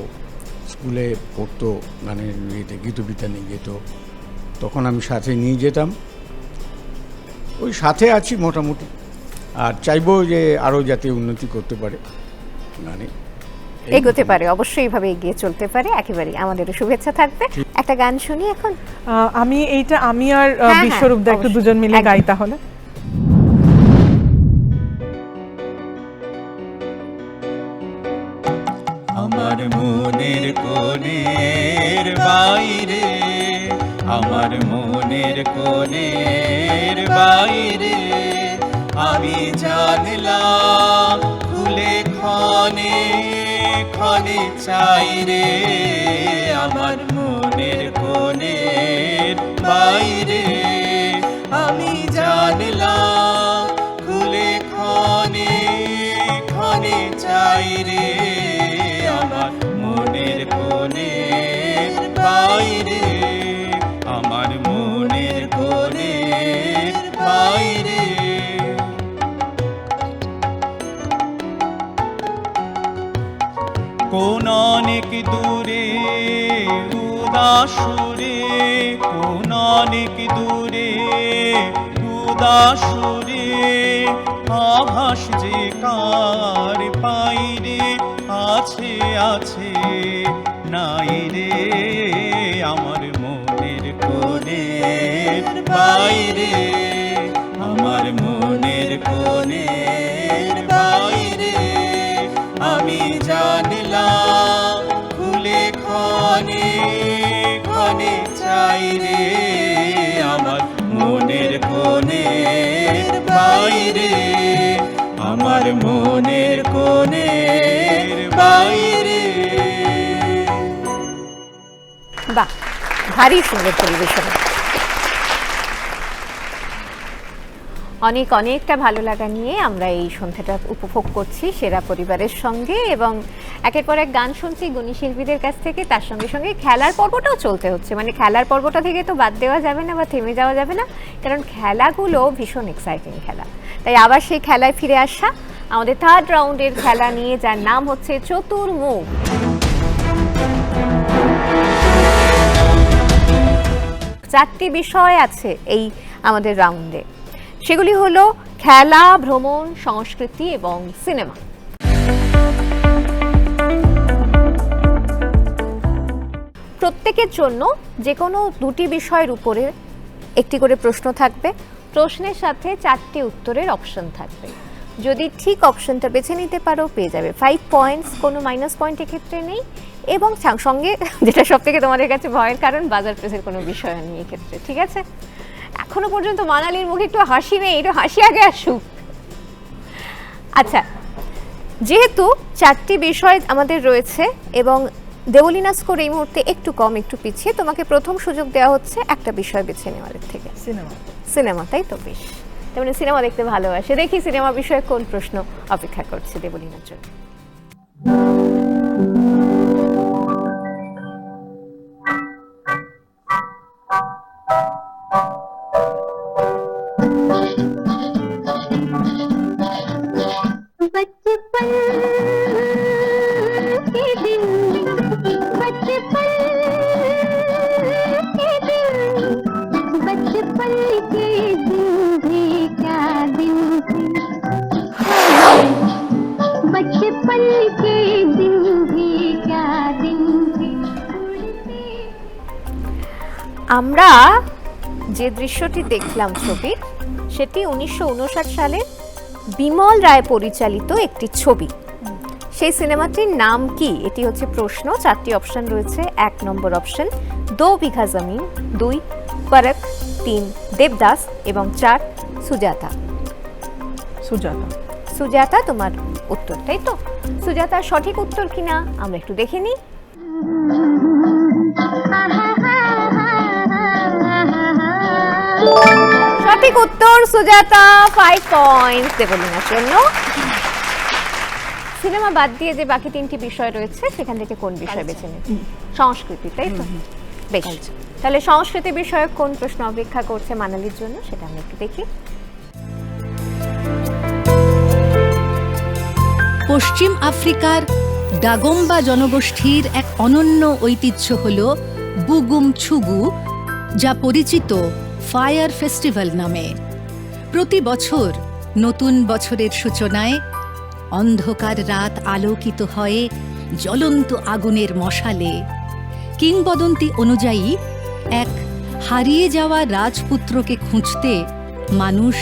স্কুলে পড়তো গানের ইয়েতে গীতবিতানে যেত, তখন আমি সাথে নিয়ে যেতাম। ওই সাথে আছি মোটামুটি, আর চাইবো যে আরও যাতে উন্নতি করতে পারে গানে, এগোতে পারে, অবশ্যই এইভাবে এগিয়ে চলতে পারে, একেবারেই আমাদেরও শুভেচ্ছা থাকবে। একটা গান শুনি এখন। আমি এইটা আমি আর হ্যাঁ, বিশ্বরূপ দা একটু অবশ্যই, দুজন মিলে একদম। গাই তাহলে। আমার মনের কোণের বাইরে, আমার মনের কোণের বাইরে আমি জানলাম খুলে ক্ষণে ক্ষণে চাই রে, আমার মনের কোণের বাইরে আমি জানলাম খুলে ক্ষণে ক্ষণে চাই রে, আমার মনের কোণের বাইরে, আমার মনের কোণের বাইরে। কোন অনেক দূরে উদাসুরে, কোন অনেক দূরে উদাসুরে আভাস যে কার পাইরে আছে আছে নাই রে, আমার মনের কোণের বাইরে, আমার মনের কোণের বাইরে আমি জানলাম খুলে ক্ষণে ক্ষণে চাই রে, আমার মনের কোণের বাইরে, আমার মনের কোণের বাইরে। বাহ, ভারী সুন্দর পরিবেশন। অনেকটা ভালো লাগা নিয়ে আমরা এই সন্ধ্যাটা উপভোগ করছি সেরা পরিবারের সঙ্গে, এবং একের পর এক গান শুনছি গুণী শিল্পীদের কাছ থেকে, তার সঙ্গে সঙ্গে খেলার পর্বটাও চলতে হচ্ছে। মানে খেলার পর্বটা থেকে তো বাদ দেওয়া যাবে না বা থেমে যাওয়া যাবে না, কারণ খেলাগুলো ভীষণ এক্সাইটিং খেলা। তাই আবার সেই খেলায় ফিরে আসা, আমাদের থার্ড রাউন্ডের খেলা নিয়ে, যার নাম হচ্ছে চতুর্মুখ। চারটি বিষয় আছে এই আমাদের রাউন্ডে, সেগুলি হলো খেলা, ভ্রমণ, সংস্কৃতি এবং সিনেমা। প্রত্যেকের জন্য যে কোনো দুটি বিষয়ের উপরে একটি করে প্রশ্ন থাকবে, প্রশ্নের সাথে চারটি উত্তরের অপশন থাকবে। যদি ঠিক অপশনটা বেছে নিতে পারো পেয়ে যাবে 5 পয়েন্টস, কোনো মাইনাস পয়েন্ট এক্ষেত্রে নেই, এবং সঙ্গে যেটা সব থেকে তোমাদের কাছে ভয়ের কারণ, বাজার প্রেসের কোনো বিষয় নেই এক্ষেত্রে, ঠিক আছে? এখনো পর্যন্ত মানালির মুখে একটু হাসি নেই, একটু হাসি আগে আসুক। আচ্ছা, যেহেতু চারটি বিষয় আমাদের রয়েছে এবং দেবলীনা স্কোর এই মুহূর্তে একটু কম, একটু পিছিয়ে, তোমাকে প্রথম সুযোগ দেওয়া হচ্ছে একটা বিষয় বেছে নেওয়ার থেকে। সিনেমা, তাই তো? বেশ, তার মানে সিনেমা দেখতে ভালোবাসে। দেখি সিনেমা বিষয়ে কোন প্রশ্ন অপেক্ষা করছে দেবলীনার জন্য। আমরা যে দৃশ্যটি দেখলাম ছবি, সেটি 1959 সালে বিমল রায় পরিচালিত একটি ছবি। সেই সিনেমাটির নাম কি? এটি হচ্ছে প্রশ্ন। চারটি অপশন রয়েছে। 1 নম্বর অপশন 2 বিঘা জমিন, 2 পরখ, 3 দেবদাস এবং 4 সুজাতা। সুজাতা তোমার উত্তর, তাই তো? সুজাতার সঠিক উত্তর কিনা আমরা একটু দেখে নিই। সঠিক উত্তর সুজাতা, 5 পয়েন্টস দেবলীনার জন্য। সিনেমা বাদ দিয়ে যে বাকি 3টি বিষয় রয়েছে সেখান থেকে কোন বিষয় বেছে নেবে? সংস্কৃতি, তাই তো? বেশ, তাহলে সংস্কৃতি বিষয়ক কোন প্রশ্ন অপেক্ষা করছে মানালির জন্য সেটা আমরা একটু দেখি। পশ্চিম আফ্রিকার ডাগম্বা জনগোষ্ঠীর এক অনন্য ঐতিহ্য হল বুগুম ছুগু, যা পরিচিত ফায়ার ফেস্টিভ্যাল নামে। প্রতি বছর নতুন বছরের সূচনায় অন্ধকার রাত আলোকিত হয় জ্বলন্ত আগুনের মশালে। কিংবদন্তি অনুযায়ী এক হারিয়ে যাওয়া রাজপুত্রকে খুঁজতে মানুষ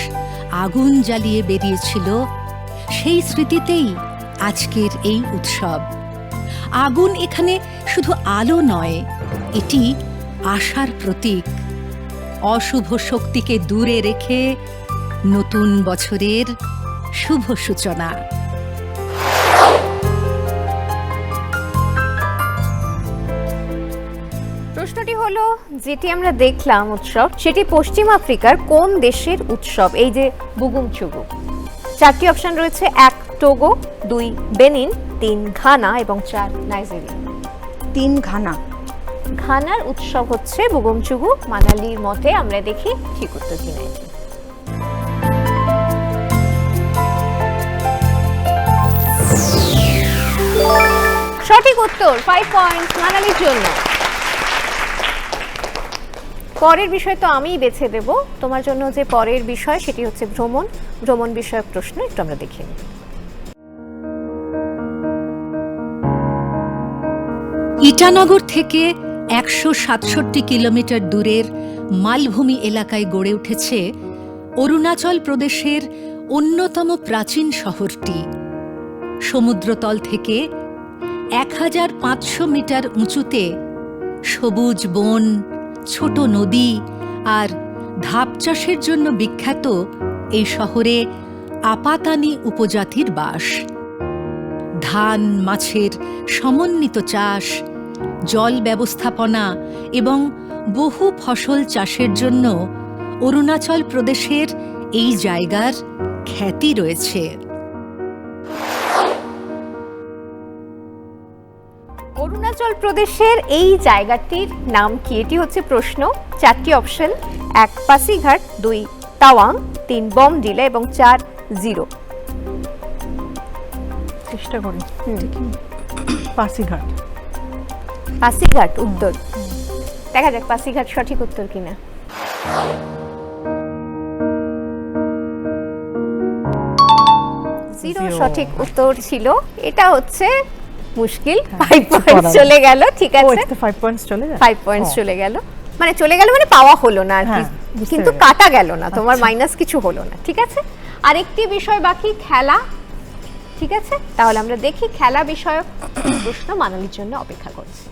আগুন জ্বালিয়ে বেরিয়েছিল। সেই স্মৃতিতেই আজকের এই উৎসব। আগুন এখানে শুধু আলো নয়, এটি আশার প্রতীক। অশুভ শক্তিকে দূরে রেখে নতুন বছরের শুভ সূচনা। প্রশ্নটি হলো, যেটি আমরা দেখলাম উৎসব, সেটি পশ্চিম আফ্রিকার কোন দেশের উৎসব? এই যে বুগুমচুগু। 4টি অপশন রয়েছে, 1 টোগো, 2 বেনিন, 3 ঘানা এবং 4 নাইজেরিয়া। 3 ঘানা। ঘানার উৎসব হচ্ছে বুগুমচুগু। মানালির মতে আমরা দেখি ঠিক উত্তর কিনা এটি। সঠিক উত্তর, 5 পয়েন্ট মানালির জন্য। পরের বিষয় তো আমিই বেছে দেব তোমার জন্য। যে পরের বিষয় সেটি হচ্ছে ভ্রমণ বিষয়ক প্রশ্ন, একটু আমরা দেখে নিই। ইটানগর থেকে 167 কিলোমিটার দূরের মালভূমি এলাকায় গড়ে উঠেছে অরুণাচল প্রদেশের অন্যতম প্রাচীন শহরটি। সমুদ্রতল থেকে 1500 মিটার উঁচুতে সবুজ বন, ছোট নদী আর ধাপ চাষের জন্য বিখ্যাত এই শহরে আপাতানি উপজাতির বাস। ধান, মাছের সমন্বিত চাষ, জল ব্যবস্থাপনা এবং বহু ফসল চাষের জন্য অরুণাচল প্রদেশের এই জায়গার খ্যাতি রয়েছে। অরুণাচল প্রদেশের এই জায়গাটির নাম কি? এটি হচ্ছে প্রশ্ন। 4টি অপশন, 1 পাসিঘাট, 2 তাওয়াং, 3 বমডিলা এবং 4 জিরো। চেষ্টা করি। পাসিঘাট। পাসিঘাট উত্তর। দেখা যাক পাসিঘাট সঠিক উত্তর কিনা। জিরো সঠিক উত্তর ছিল। এটা হচ্ছে মুশকিল। 5 পয়েন্ট চলে গেল। ঠিক আছে, 5 পয়েন্টস চলে যায়। 5 পয়েন্টস চলে গেল। মানে চলে গেল মানে পাওয়া হলো না আর কি, কিন্তু কাটা গেল না, তোমার মাইনাস কিছু হলো না। ঠিক আছে, আরেকটি বিষয় বাকি, খেলা। ঠিক আছে, তাহলে আমরা দেখি খেলা বিষয়ক প্রশ্ন মানালির জন্য অপেক্ষা করছে।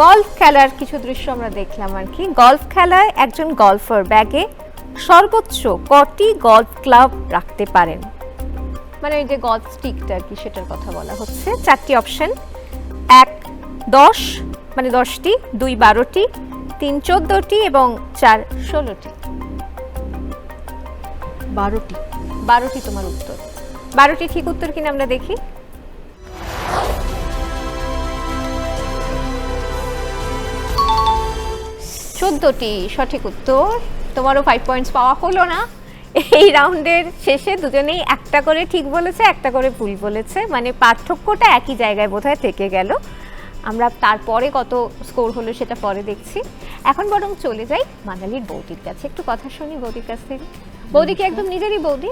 গলফ খেলার কিছু দৃশ্য আমরা দেখলাম আর কি। গলফ খেলায় একজন গলফার ব্যাগে সর্বোচ্চ কটি গলফ ক্লাব রাখতে পারেন? মানে ওই যে গলফ স্টিকটা আর কি, সেটার কথা বলা হচ্ছে। 4টি অপশন, 1 10 মানে 10টি, 2 12টি, 3 14টি এবং 4 16টি। 12টি। 12টি তোমার উত্তর। 12টি ঠিক উত্তর কিনা আমরা দেখি। 14টি সঠিক উত্তর। তোমারও 5 পয়েন্টস পাওয়া হলো না। এই রাউন্ডের শেষে দুজনেই একটা করে ঠিক বলেছে, একটা করে ভুল বলেছে, মানে পার্থক্যটা একই জায়গায় বোধহয় থেকে গেল। আমরা তারপরে কত স্কোর হলো সেটা পরে দেখছি। এখন বরং চলে যাই মানালির বৌদির কাছে, একটু কথা শুনি বৌদির কাছ থেকে। বৌদি কি একদম নিজেরই বৌদি?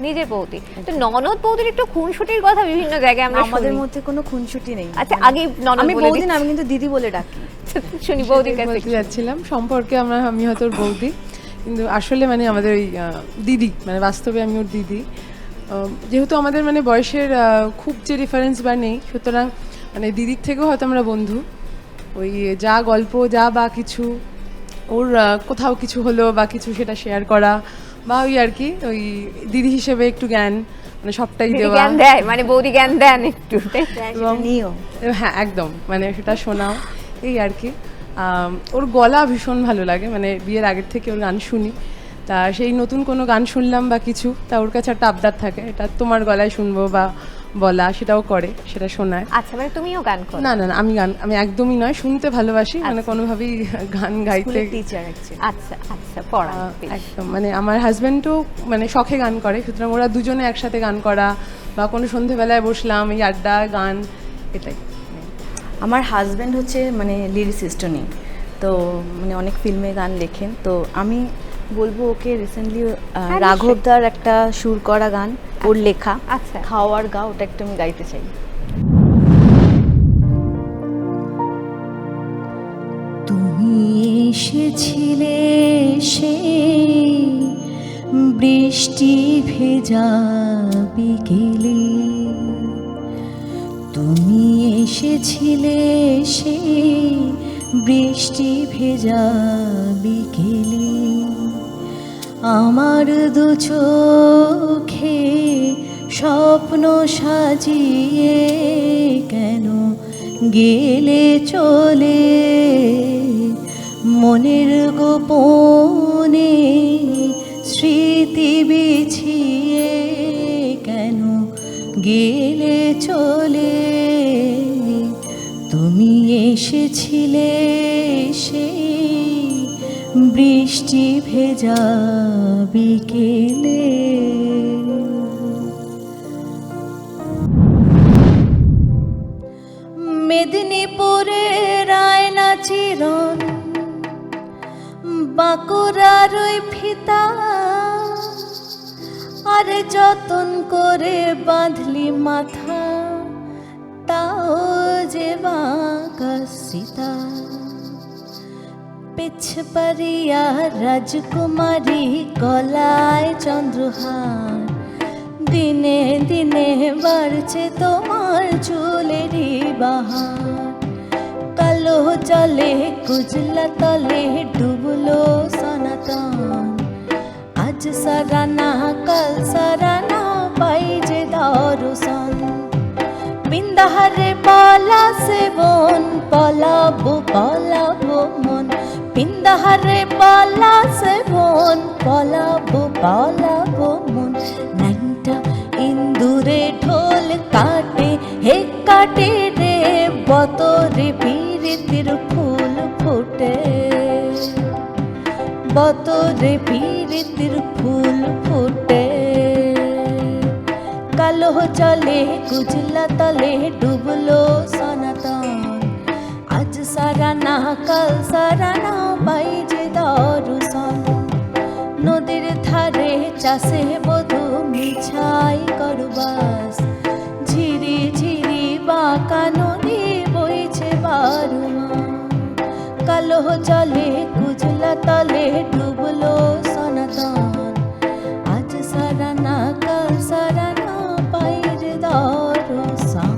নিজের বৌদি। তো ননদ বৌদির একটু খুনসুটির কথা বিভিন্ন জায়গায় আমরা আমাদের শুনি। মধ্যে কোনো খুনসুটি নেই। আচ্ছা, আগে ননদ আমি বলে বৌদি দিচ্ছি। না, আমি কিন্তু দিদি বলে ডাকি। শুনি বৌদির কাছে। বলতে যাচ্ছিলাম সম্পর্কে, আমি হয়তো ওর বৌদি, কিন্তু আসলে মানে আমাদের ওই দিদি, মানে বাস্তবে আমি ওর দিদি। যেহেতু আমাদের মানে বয়সের খুব যে ডিফারেন্স বা নেই, সুতরাং মানে দিদির থেকেও হয়তো আমরা বন্ধু। ওই যা গল্প যা বা কিছু ওর কোথাও কিছু হলো বা কিছু সেটা শেয়ার করা, বা ওই আর কি ওই দিদি হিসেবে একটু জ্ঞান মানে সবটাই দিদি দেওয়া। জ্ঞান দেয়, মানে বৌদি জ্ঞান দেন একটু। এবং হ্যাঁ একদম, মানে সেটা শোনাও, এই আর কি। ওর গলা ভীষণ ভালো লাগে, মানে বিয়ের আগের থেকে ওর গান শুনি। তা সেই নতুন কোনো গান শুনলাম বা কিছু, তা ওর কাছে একটা আবদার থাকে, এটা তোমার গলায় শুনবো বা বলা, সেটাও করে, সেটা শোনায়। আচ্ছা, মানে তুমিও গান করো? না না না, আমি একদমই নয়, শুনতে ভালোবাসি, মানে কোনোভাবেই গান গাইতে। টিচার আচ্ছা আচ্ছা, পড়া একদম, মানে আমার হাজব্যান্ডও মানে শখে গান করে, সুতরাং ওরা দুজনে একসাথে গান করা বা কোনো সন্ধেবেলায় বসলাম এই আড্ডা গান, এটাই। আমার হাজব্যান্ড হচ্ছে মানে লিরিসিস্ট উনি, তো মানে অনেক ফিল্মে গান লেখেন। তো আমি বলবো ওকে রিসেন্টলি রাঘবদার একটা সুর করা গান ওর লেখা, আচ্ছা, খাওয়ার গা, ওটা একটু আমি গাইতে চাই। তুমি এসেছিলে সেই বৃষ্টি ভেজা বিকেলে, তুমি এসেছিলে সেই বৃষ্টি ভেজা বিকেলে, আমার দু চোখে স্বপ্ন সাজিয়ে কেন গেলে চলে, মনের গোপনে স্মৃতি বিছিয়ে কেন গেলে চলে, তুমি এসেছিলে সেই বৃষ্টি ভেজা বিকেলে। মেদিনীপুরের আয়না চিরন, বাঁকুড়ার ওই ফিতা, আর যতন করে বাঁধলি মাথা, তাও যে বাঁকা সীতা, পিছপরিয়া রাজকুমারী গলায় চন্দ্রহার, দিনে দিনে বাড়ছে তোমার চুলেরই বাহার, কালো জলে কুজলা তলে ডুবলো সনাতন, আজ সারানা কাল সারানা পাই যে দর্শন, বিন্দাহারে পলা সে বন পলাবো পলাবো মন, বিন্দাহারে পলা সে বন পলাবো পলাবো মন, ন্যাংটা ইন্দুরে ঢোল কাটে হে কাটে রে, বতরে পীরিতির ফুল ফোটে, বতরে পীরিতির ফুল ফোটে, কালো জলে কুজলা তলে ডুবলো সনাতন, আজ সারানা কাল সারানা পাই যে দর্শন, নদীর ধারে চাষে বধূ মিছাই করবাস, ঝিরি ঝিরি বাঁকা নদী বইছে বারুমা, কালো জলে কুজলা তলে ডুবলো সনাতন, আজ সারানা কাল সারানা পাই যে দর্শন।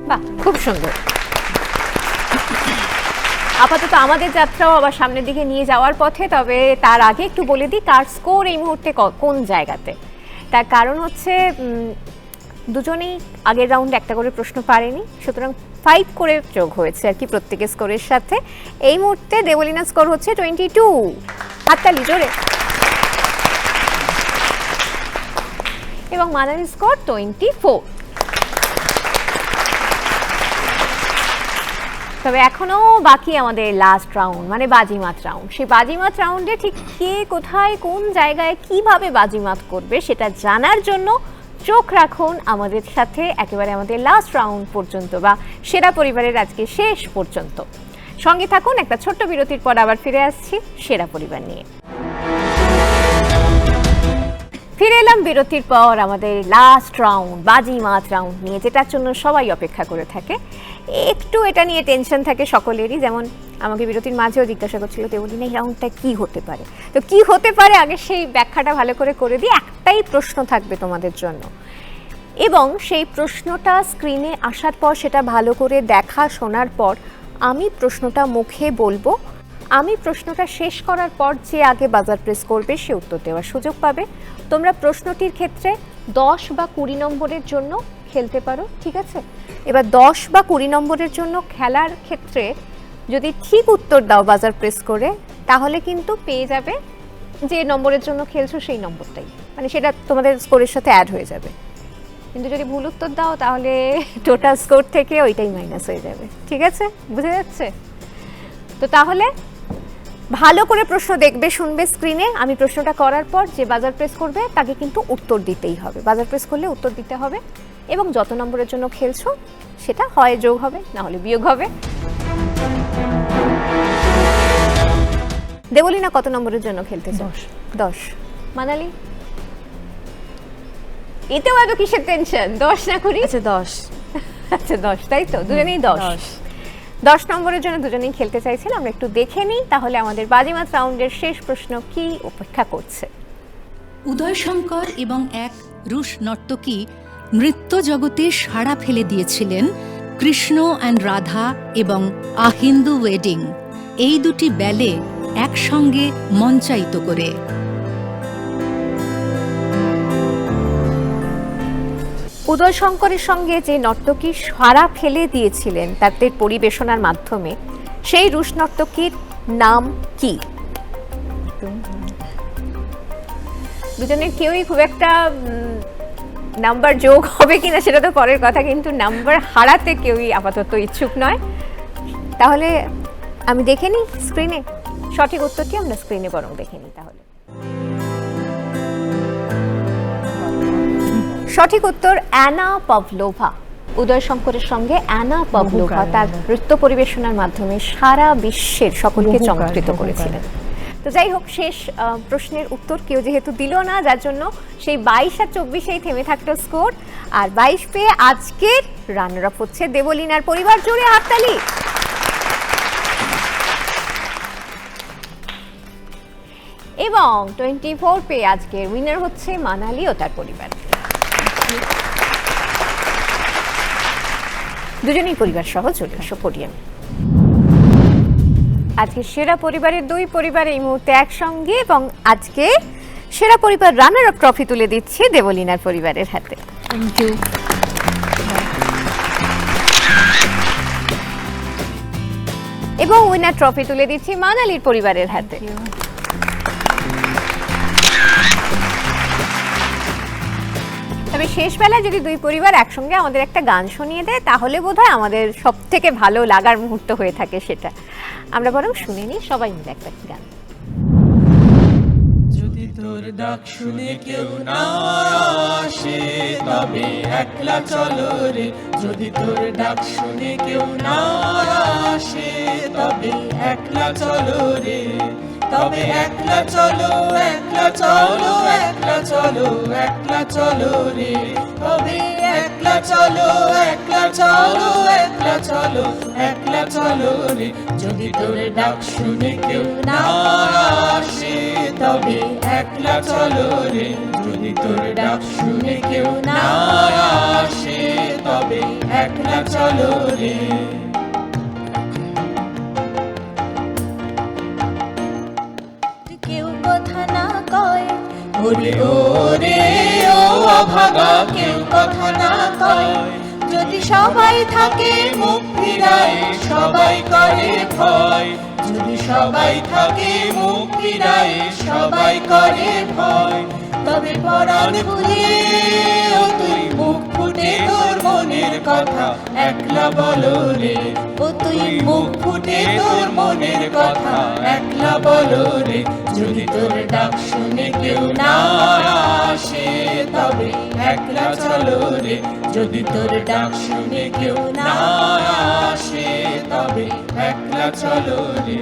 বাহ, খুব সুন্দর। আপাতত আমাদের যাত্রাও আবার সামনের দিকে নিয়ে যাওয়ার পথে, তবে তার আগে একটু বলে দিই কার স্কোর এই মুহূর্তে কোন জায়গাতে। তার কারণ হচ্ছে দুজনেই আগের রাউন্ডে একটা করে প্রশ্ন পারেনি, সুতরাং 5 করে যোগ হয়েছে আর কি প্রত্যেকের স্কোরের সাথে। এই মুহূর্তে দেবলীনার স্কোর হচ্ছে 22, হাততালি জোরে, এবং মানালির স্কোর 24। তবে এখনো বাকি আমাদের লাস্ট রাউন্ড, মানে বাজিমাত রাউন্ড। সেই বাজিমাত রাউন্ডে ঠিক কে কোথায় কোন জায়গায় কিভাবে বাজিমাত করবে সেটা জানার জন্য চোখ রাখুন আমাদের সাথে একেবারে আমাদের লাস্ট রাউন্ড পর্যন্ত, বা সেরা পরিবারের আজকে শেষ পর্যন্ত। সঙ্গে থাকুন, একটা ছোট্ট বিরতির পর আবার ফিরে আসছি সেরা পরিবার নিয়ে। ফিরে এলাম বিরতির পর আমাদের লাস্ট রাউন্ড বাজিমাত রাউন্ড নিয়ে, যেটার জন্য সবাই অপেক্ষা করে থাকে। একটু এটা নিয়ে টেনশন থাকে সকলেরই, যেমন আমাকে বিরতির মাঝেও জিজ্ঞাসা করছিল দেবলীনা এই রাউন্ডটা কি হতে পারে। তো কি হতে পারে আগে সেই ব্যাখ্যাটা ভালো করে দিই। একটাই প্রশ্ন থাকবে তোমাদের জন্য, এবং সেই প্রশ্নটা স্ক্রিনে আসার পর সেটা ভালো করে দেখা শোনার পর আমি প্রশ্নটা মুখে বলবো। আমি প্রশ্নটা শেষ করার পর যে আগে বাজার প্রেস করবে সে উত্তর দেওয়ার সুযোগ পাবে। তোমরা প্রশ্নটির ক্ষেত্রে 10 বা 20 নম্বরের জন্য খেলতে পারো, ঠিক আছে? এবার 10 বা 20 নম্বরের জন্য খেলার ক্ষেত্রে যদি ঠিক উত্তর দাও বাজার প্রেস করে, তাহলে কিন্তু পেয়ে যাবে যে নম্বরের জন্য খেলছো সেই নম্বরটাই, মানে সেটা তোমাদের স্কোরের সাথে অ্যাড হয়ে যাবে। কিন্তু যদি ভুল উত্তর দাও তাহলে টোটাল স্কোর থেকে ওইটাই মাইনাস হয়ে যাবে, ঠিক আছে? বুঝে যাচ্ছে? তো তাহলে ভালো করে প্রশ্ন দেখবে, শুনবে স্ক্রিনে। আমি প্রশ্নটা করার পর যে বাজার প্রেস করবে তাকে কিন্তু উত্তর দিতেই হবে। বাজার প্রেস করলে উত্তর দিতে হবে এবং যত নম্বরের জন্য খেলছো সেটা হয় যোগ হবে, না হলে বিয়োগ হবে। দেবলীনা কত নম্বরের জন্য খেলতে চাও? 10। মানালি? এতেও এত কিসের টেনশন? 10 না করি? আচ্ছা 10। আচ্ছা 10, তাই তো? দুজনেই 10 নম্বরের জন্য দুজনেই খেলতে চাইছিল। আমরা একটু দেখে নিই তাহলে আমাদের বাজিমাত রাউন্ডের শেষ প্রশ্ন কি অপেক্ষা করছে। উদয়শঙ্কর এবং এক রুশ নর্তকী নৃত্য জগতে সাড়া ফেলে দিয়েছিলেন কৃষ্ণ অ্যান্ড রাধা এবং আ হিন্দু ওয়েডিং, এই দুটি ব্যালে একসঙ্গে মঞ্চায়িত করে। উদয়শঙ্করের সঙ্গে যে নর্তকী সাড়া ফেলে দিয়েছিলেন তাদের পরিবেশনার মাধ্যমে, সেই রুশ নর্তকীর নাম কি? দুজনের কেউই খুব একটা নাম্বার যোগ হবে কিনা সেটা তো পরের কথা, কিন্তু নাম্বার হারাতে কেউই আপাতত ইচ্ছুক নয়। তাহলে আমি দেখে নিই স্ক্রিনে সঠিক উত্তরটি, আমরা স্ক্রিনে বরং দেখে নিই তাহলে। সঠিক উত্তর অ্যানা পাভলোভা। উদয়শঙ্করের সঙ্গে অ্যানা পাভলোভা তার নৃত্য পরিবেশনার মাধ্যমে সারা বিশ্বের সকলকে চমৎকৃত করেছিলেন। তো যাই হোক, শেষ প্রশ্নের উত্তর কেউ যেহেতু দিল না, যার জন্য সেই 22 আর 24 থেমে থাকলো স্কোর। আর 22 পেয়ে আজকের রানার আপ হচ্ছে দেবলীনার পরিবার। জুড়ে হাততালি। এবং 24 পেয়ে আজকের উইনার হচ্ছে মানালি ও তার পরিবার। দুজনেই পরিবার সহ চলে আসো পোডিয়ামে। আজকে সেরা পরিবারের দুই পরিবার এই মুহূর্তে একসঙ্গে, এবং আজকে সেরা পরিবার রানার আপ ট্রফি তুলে দিচ্ছে দেবলীনার পরিবারের হাতে। Thank you. এবং উইনার ট্রফি তুলে দিচ্ছি মানালির পরিবারের হাতে। তবে শেষ বেলায় যদি দুই পরিবার একসঙ্গে আমাদের একটা গান শুনিয়ে দেয় তাহলে বোধহয় আমাদের সব থেকে ভালো লাগার মুহূর্ত হয়ে থাকে সেটা। আমরা বরং শুনে নিই সবাই মিলে একটা গান। যদি তোর ডাক শুনে কেউ না আসে তবে একলা চলো রে, যদি তোর ডাক শুনে কেউ না আসে তবে একলা চলো রে, তবে একলা চলো, একলা চলো, একলা চলো, একলা চলো রে, তবে একলা চলো, একলা চলো, একলা চলো, একলা চলো রে, যদি তোর ডাক শুনে কেউ না আসে তবে একলা চলো রে, যদি তোর ডাক শুনে কেউ না আসে তবে একলা চলো রে। কেউ কথা না কয়, ওরে ওরে ও অভাগা, কেউ কথা না কয়, যদি সবাই থাকে মুখ ফিরায় সবাই করে ভয়, যদি সবাই থাকে মুখ ফিরায় সবাই করে ভয়, তবে পরাণ ভুলে ও তুই মুখ ফুটে তোর মনের কথা একলা বলো রে, ও তুই মুখ ফুটে তোর মনের কথা একলা বলো রে, যদি তোর ডাক শুনে কেউ না আসে তবে একলা চলো রে, যদি তোর ডাক শুনে কেউ না আসে তবে একলা চলো রে।